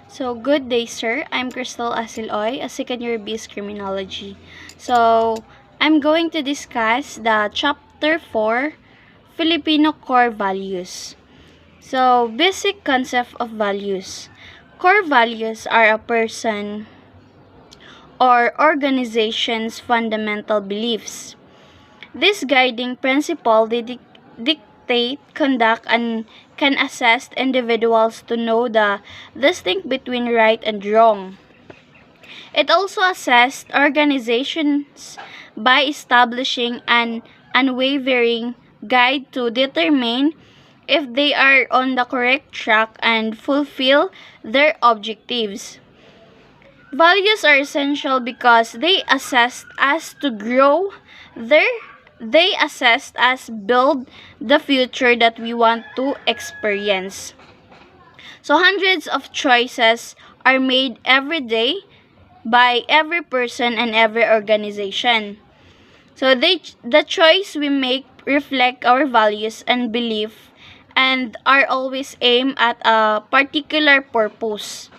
So, good day, sir. I'm Crystal Asil-oy, a second-year BS Criminology. So, I'm going to discuss the Chapter 4, Filipino Core Values. So, basic concept of values. Core values are a person or organization's fundamental beliefs. This guiding principle dictate conduct and can assist individuals to know the distinct between right and wrong. It also assists organizations by establishing an unwavering guide to determine if they are on the correct track and fulfill their objectives. Values are essential because they assist us to grow. They assist us build the future that we want to experience. So hundreds of choices are made every day by every person and every organization. So the choice we make reflect our values and belief and are always aimed at a particular purpose.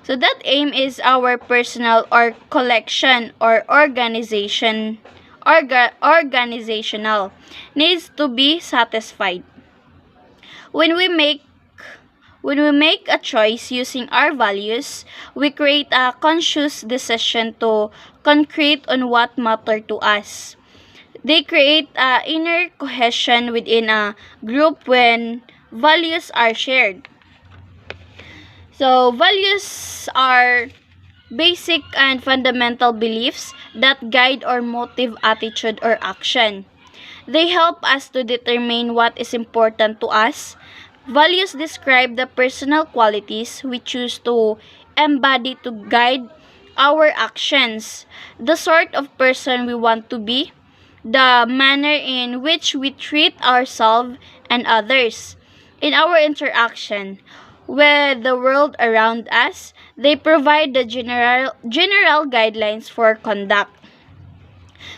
So that aim is our personal or collection or organizational needs to be satisfied. When we make a choice using our values, we create a conscious decision to concrete on what matter to us. They create a inner cohesion within a group when values are shared. So, values are basic and fundamental beliefs that guide our motive, attitude, or action. They help us to determine what is important to us. Values describe the personal qualities we choose to embody to guide our actions, the sort of person we want to be, the manner in which we treat ourselves and others. In our interaction with the world around us, they provide the general guidelines for conduct.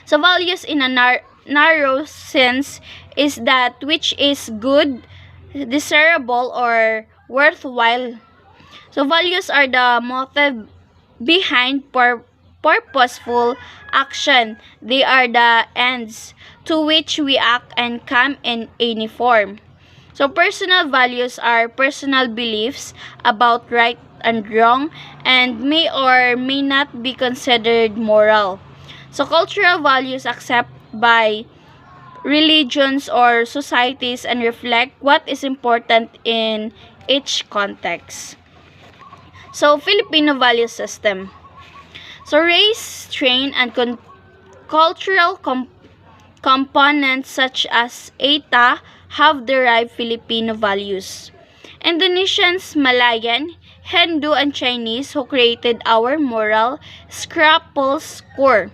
So values in a narrow sense is that which is good, desirable, or worthwhile. So values are the motive behind purposeful action. They are the ends to which we act and come in any form. So personal values are personal beliefs about right and wrong and may or may not be considered moral. So cultural values accepted by religions or societies and reflect what is important in each context. So Filipino value system. So race, train, and cultural components such as ETA have derived Filipino values. Indonesians, Malayan, Hindu, and Chinese who created our moral scruples core.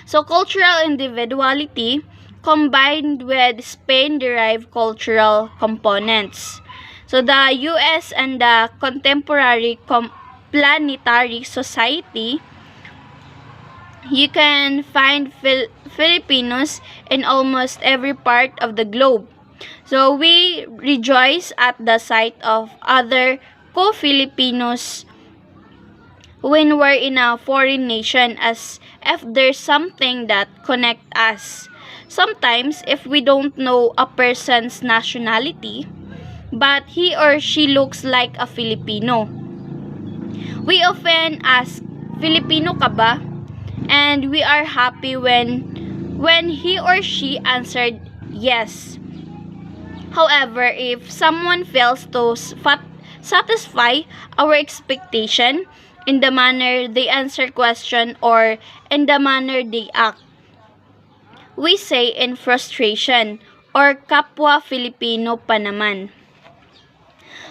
So cultural individuality combined with Spain-derived cultural components. So the US and the contemporary planetary society, you can find Filipinos in almost every part of the globe. So we rejoice at the sight of other co-Filipinos when we're in a foreign nation as if there's something that connects us. Sometimes, if we don't know a person's nationality, but he or she looks like a Filipino, we often ask, Filipino ka ba? And we are happy when he or she answered yes. However, if someone fails to satisfy our expectation in the manner they answer question or in the manner they act, we say in frustration or kapwa Filipino pa naman.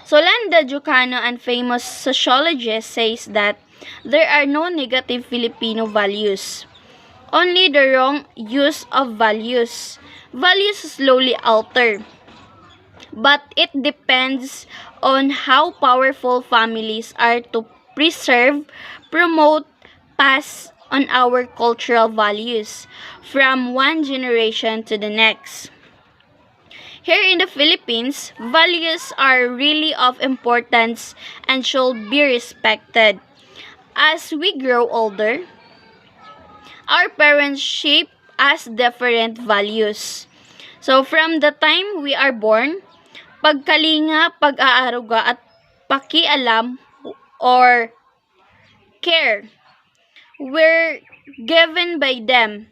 So Landa Jucano, and famous sociologist, says that there are no negative Filipino values, only the wrong use of values. Values slowly alter, but it depends on how powerful families are to preserve, promote, pass on our cultural values from one generation to the next. Here in the Philippines, values are really of importance and should be respected. As we grow older, our parents shape us different values. So from the time we are born, pagkalinga, pag-aaruga at pakialam or care were given by them.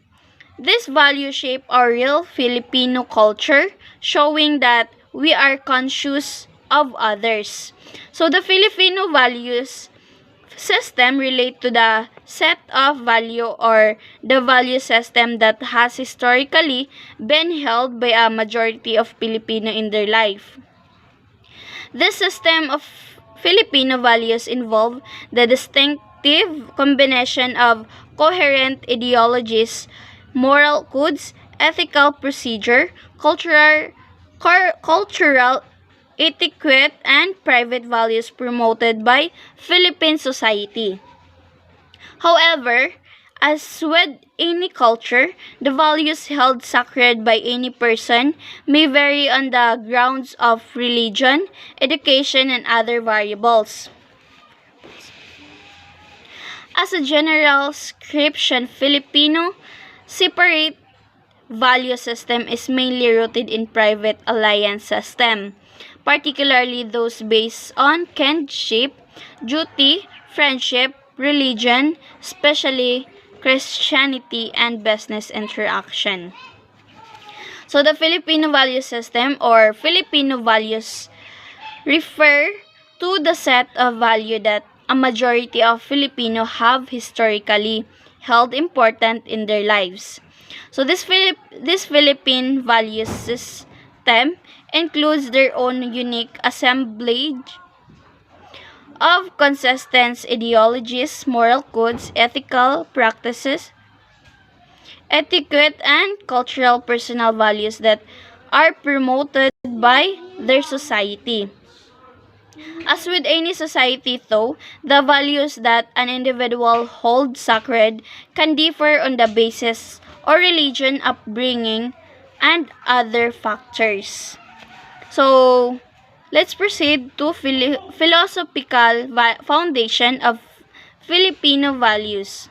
This value shape our real Filipino culture, showing that we are conscious of others. So the Filipino values system relate to the set of value or the value system that has historically been held by a majority of Filipino in their life. This system of Filipino values involve the distinctive combination of coherent ideologies, moral codes, ethical procedure, cultural etiquette, and private values promoted by Philippine society. However, as with any culture, the values held sacred by any person may vary on the grounds of religion, education, and other variables. As a general description, Filipino separate value system is mainly rooted in private alliance system, particularly those based on kinship, duty, friendship, religion, especially Christianity, and business interaction. So the Filipino value system or Filipino values refer to the set of value that a majority of Filipino have historically held important in their lives. So this Philippine value system includes their own unique assemblage of consistent ideologies, moral codes, ethical practices, etiquette, and cultural personal values that are promoted by their society. As with any society though, the values that an individual holds sacred can differ on the basis or religion, upbringing, and other factors. So, let's proceed to philosophical foundation of Filipino values.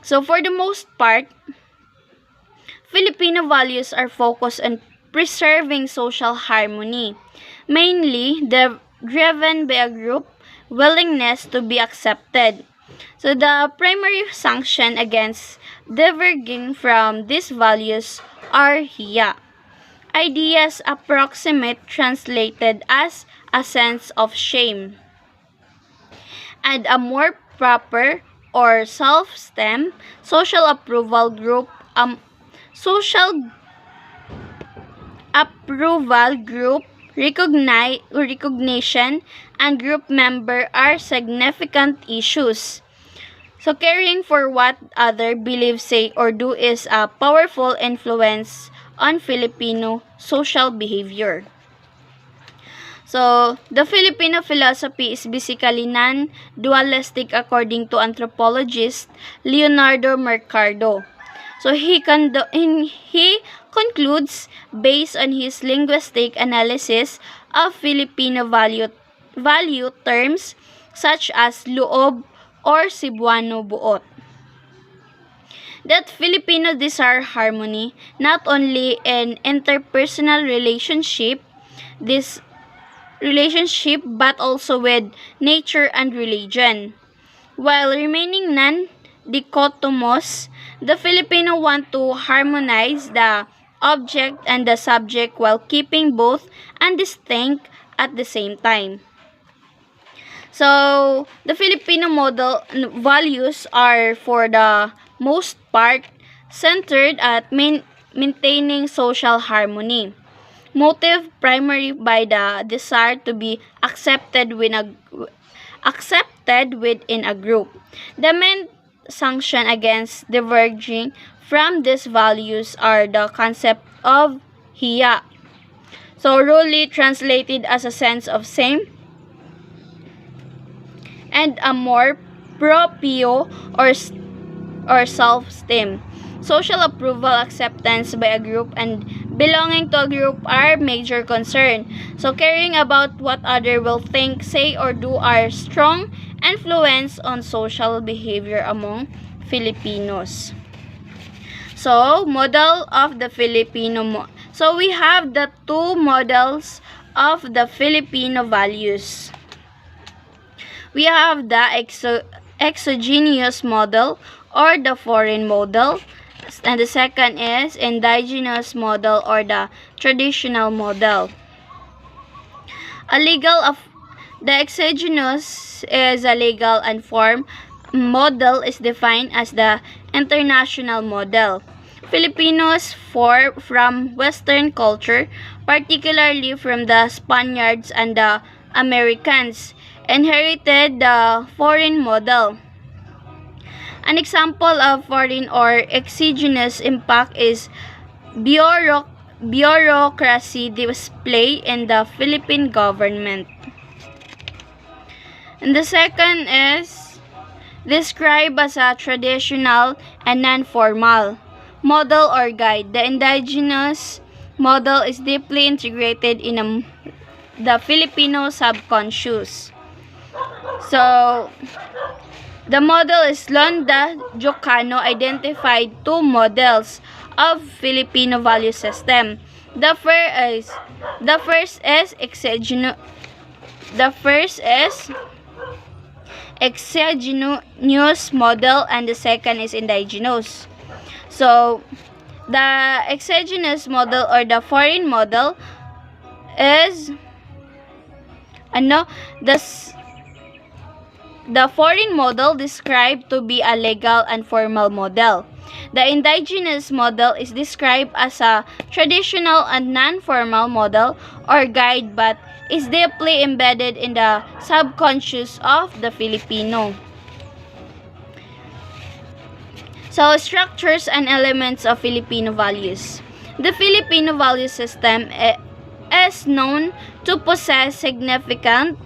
So, for the most part, Filipino values are focused on preserving social harmony, mainly driven by a group willingness to be accepted. So the primary sanction against diverging from these values are hiya. Ideas approximate translated as a sense of shame, and a more proper or self-stem social approval group social approval group recognition and group member are significant issues. So caring for what other believe, say, or do is a powerful influence on Filipino social behavior. So, the Filipino philosophy is basically non-dualistic according to anthropologist Leonardo Mercado. So, he concludes based on his linguistic analysis of Filipino value terms such as loob or Cebuano buot, that Filipino desire harmony not only in interpersonal relationship but also with nature and religion. While remaining non-dichotomous, the Filipino want to harmonize the object and the subject while keeping both undistinct at the same time. So, the Filipino model values are for the most part centered at maintaining social harmony, motive primary by the desire to be accepted within a group. The main sanction against diverging from these values are the concept of hiya. So, roughly translated as a sense of shame, and a more proprio or self-esteem. Social approval, acceptance by a group, and belonging to a group are major concern. So caring about what other will think, say, or do are strong influence on social behavior among Filipinos. So, model of the Filipino So we have the two models of the Filipino values. We have the exogenous model or the foreign model, and the second is indigenous model or the traditional model. The exogenous is a legal and form model is defined as the international model. Filipinos from Western culture, particularly from the Spaniards and the Americans, inherited the foreign model. An example of foreign or exogenous impact is bureaucracy display in the Philippine government. And the second is described as a traditional and non-formal model or guide. The indigenous model is deeply integrated in the Filipino subconscious. So, the model is Londa Jocano identified two models of Filipino value system. The first is exogenous model and the second is indigenous. So, the exogenous model or the foreign model is the foreign model described to be a legal and formal model. The indigenous model is described as a traditional and non-formal model or guide but is deeply embedded in the subconscious of the Filipino. So, structures and elements of Filipino values. The Filipino value system is known to possess significant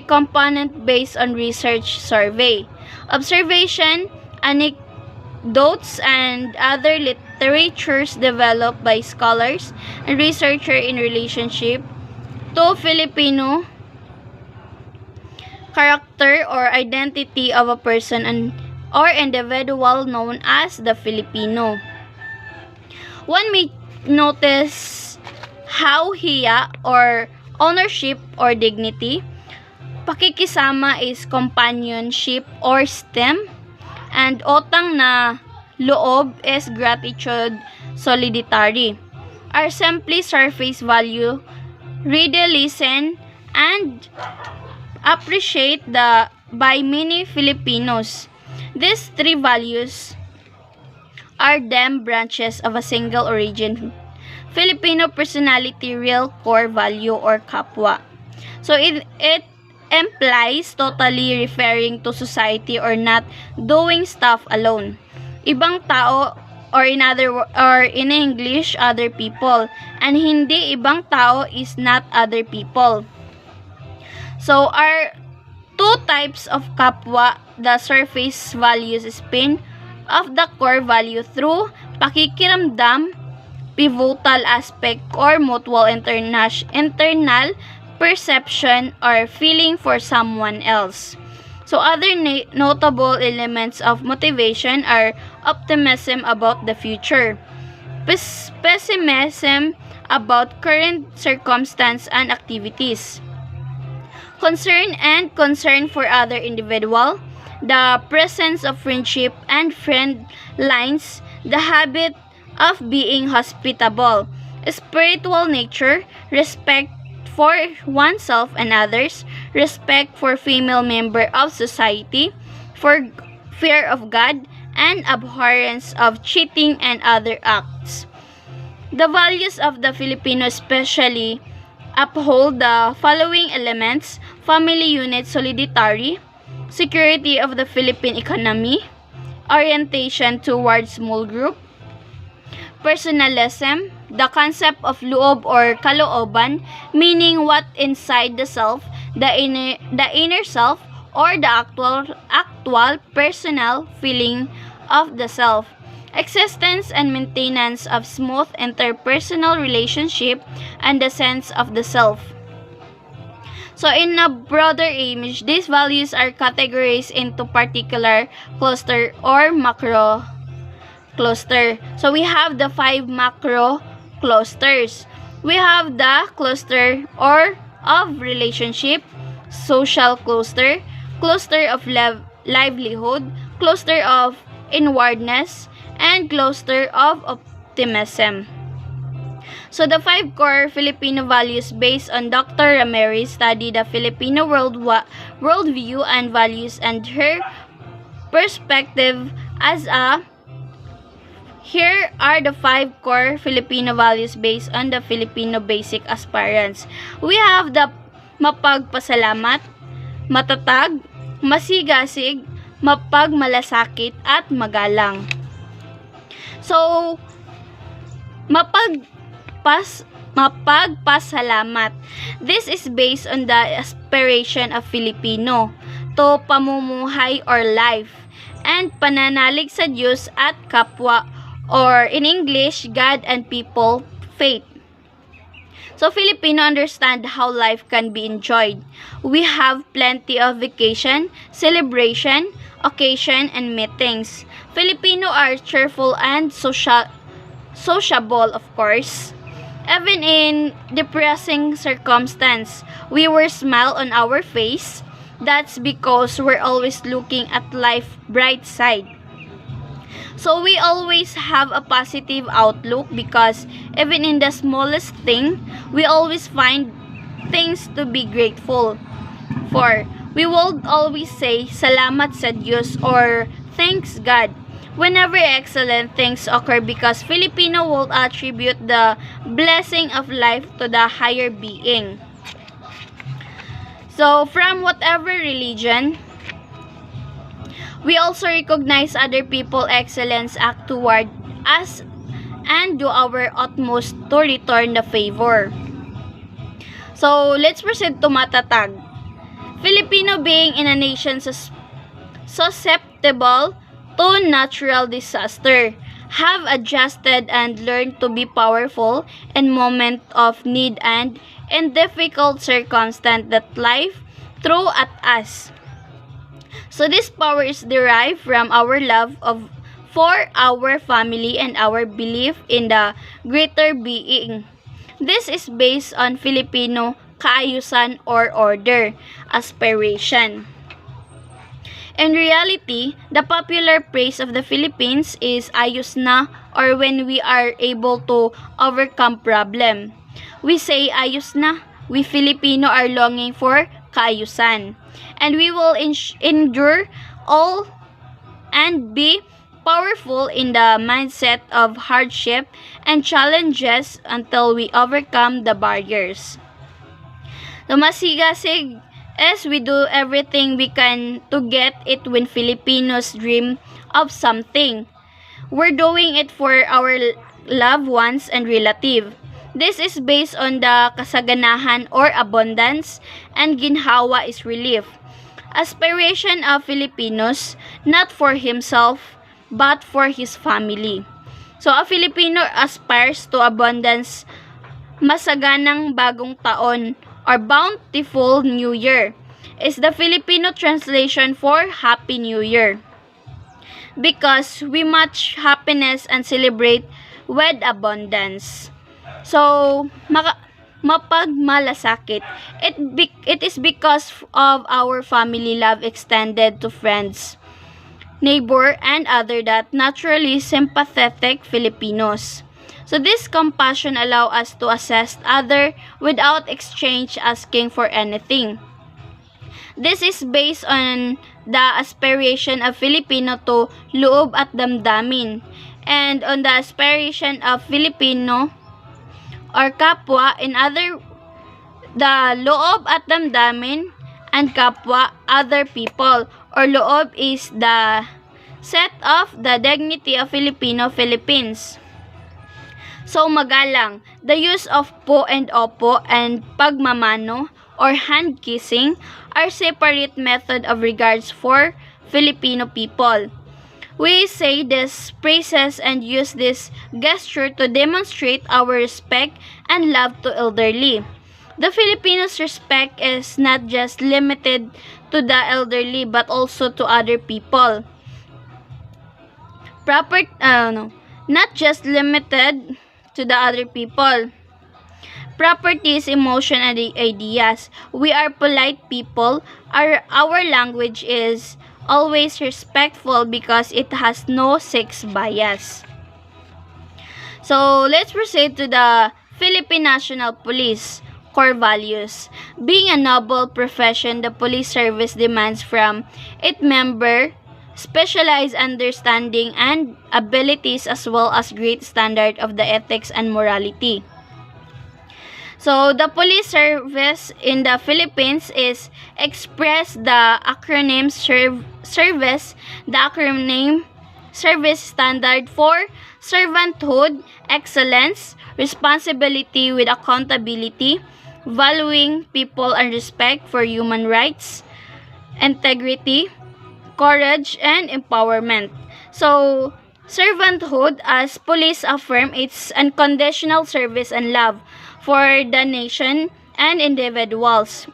component based on research survey, observation, anecdotes, and other literatures developed by scholars and researchers in relationship to Filipino character or identity of a person or individual known as the Filipino. One may notice how hiya or ownership or dignity, pakikisama is companionship or STEM, and utang na loob is gratitude solidarity, are simply surface value, read, listen, and appreciate by many Filipinos. These three values are them branches of a single origin Filipino personality real core value or kapwa. So it implies totally referring to society or not doing stuff alone. Ibang tao or in English other people, and hindi ibang tao is not other people. So our two types of kapwa, the surface values spin of the core value through pakikiramdam, pivotal aspect or mutual internal perception or feeling for someone else. So other notable elements of motivation are optimism about the future, pessimism about current circumstance and activities, concern for other individual, the presence of friendship and friend lines, the habit of being hospitable, spiritual nature, respect for oneself and others, respect for female member of society, for fear of God, and abhorrence of cheating and other acts. The values of the Filipino especially uphold the following elements: family unit solidarity, security of the Philippine economy, orientation towards small group, personalism, the concept of loob or kalooban, meaning what inside the self, the inner self, or the actual personal feeling of the self. existence and maintenance of smooth interpersonal relationship, and the sense of the self. So in a broader image, these values are categorized into particular cluster or macro cluster. So we have the 5 macro clusters. We have the cluster or of relationship, social cluster, cluster of livelihood, cluster of inwardness, and cluster of optimism. So the 5 core Filipino values based on Dr. Ramirez study the Filipino worldview and values and her perspective as a here are the 5 core Filipino values based on the Filipino basic aspirants. We have the mapagpasalamat, matatag, masigasig, mapagmalasakit, at magalang. So, mapagpasalamat. This is based on the aspiration of Filipino to pamumuhay or life and pananalig sa Diyos at kapwa, or in English, God and people, faith. So Filipino understand how life can be enjoyed. We have plenty of vacation, celebration, occasion, and meetings. Filipino are cheerful and sociable, of course. Even in depressing circumstance, we will smile on our face. That's because we're always looking at life bright side. So we always have a positive outlook because even in the smallest thing, we always find things to be grateful for. We will always say salamat sa Diyos or thanks God whenever excellent things occur because Filipino will attribute the blessing of life to the higher being. So from whatever religion, we also recognize other people's excellence, act toward us, and do our utmost to return the favor. So, let's proceed to matatag. Filipino being in a nation susceptible to natural disaster, have adjusted and learned to be powerful in moment of need and in difficult circumstance that life throw at us. So this power is derived from our love for our family and our belief in the greater being. This is based on Filipino kaayusan or order, aspiration. In reality, the popular praise of the Philippines is ayos na, or when we are able to overcome problem. We say ayos na. We Filipino are longing for kaayusan. And we will endure all and be powerful in the mindset of hardship and challenges until we overcome the barriers. The masigasig is we do everything we can to get it when Filipinos dream of something. We're doing it for our loved ones and relative. This is based on the kasaganahan or abundance, and ginhawa is relief. Aspiration of Filipinos, not for himself, but for his family. So, a Filipino aspires to abundance, masaganang bagong taon, or bountiful New Year, is the Filipino translation for Happy New Year. Because we match happiness and celebrate with abundance. So, mapagmalasakit. It is because of our family love extended to friends, neighbor, and other that naturally sympathetic Filipinos. So this compassion allow us to assist other without exchange asking for anything. This is based on the aspiration of Filipino to loob at damdamin, and on the aspiration of Filipino or kapwa in other, the loob at damdamin and kapwa other people, or loob is the set of the dignity of Philippines. So magalang, the use of po and opo and pagmamano or hand kissing are separate method of regards for Filipino people. We say these praises and use this gesture to demonstrate our respect and love to elderly. The Filipinos' respect is not just limited to the elderly but also to other people. Not just limited to the other people. Properties, emotion, and ideas. We are polite people. Our language is always respectful because it has no sex bias. So, let's proceed to the Philippine National Police core values. Being a noble profession, the police service demands from its member specialized understanding and abilities as well as great standard of the ethics and morality. So, the police service in the Philippines is express the acronym service, the acronym service standard for servanthood, excellence, responsibility with accountability, valuing people and respect for human rights, integrity, courage, and empowerment. So, servanthood, as police affirm, it's unconditional service and love for the nation and individuals.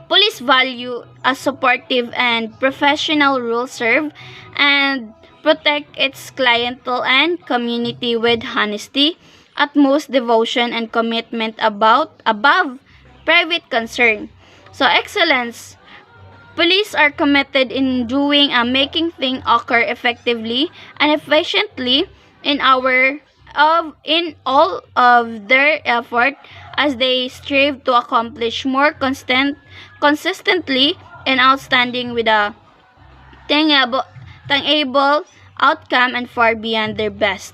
Police value a supportive and professional rule serve and protect its clientele and community with honesty, utmost devotion and commitment above private concern. So excellence. Police are committed in making things occur effectively and efficiently in all of their effort as they strive to accomplish more consistently and outstanding with a tangible outcome and far beyond their best.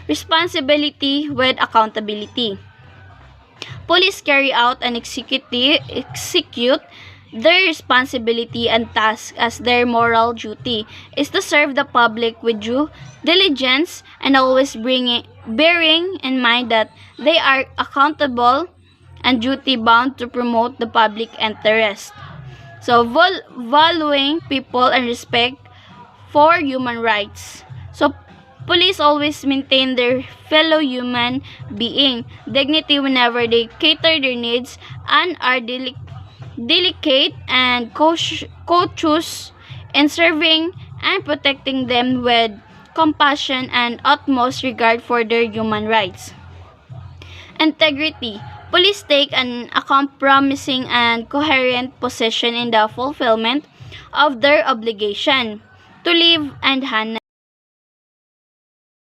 Responsibility with accountability. Police carry out and execute their responsibility and task as their moral duty is to serve the public with due diligence and always bearing in mind that they are accountable and duty bound to promote the public interest. So, valuing people and respect for human rights. So, police always maintain their fellow human being dignity whenever they cater their needs and are delicate and cautious in serving and protecting them with compassion and utmost regard for their human rights. Integrity. Police take an uncompromising and coherent position in the fulfillment of their obligation to live and handle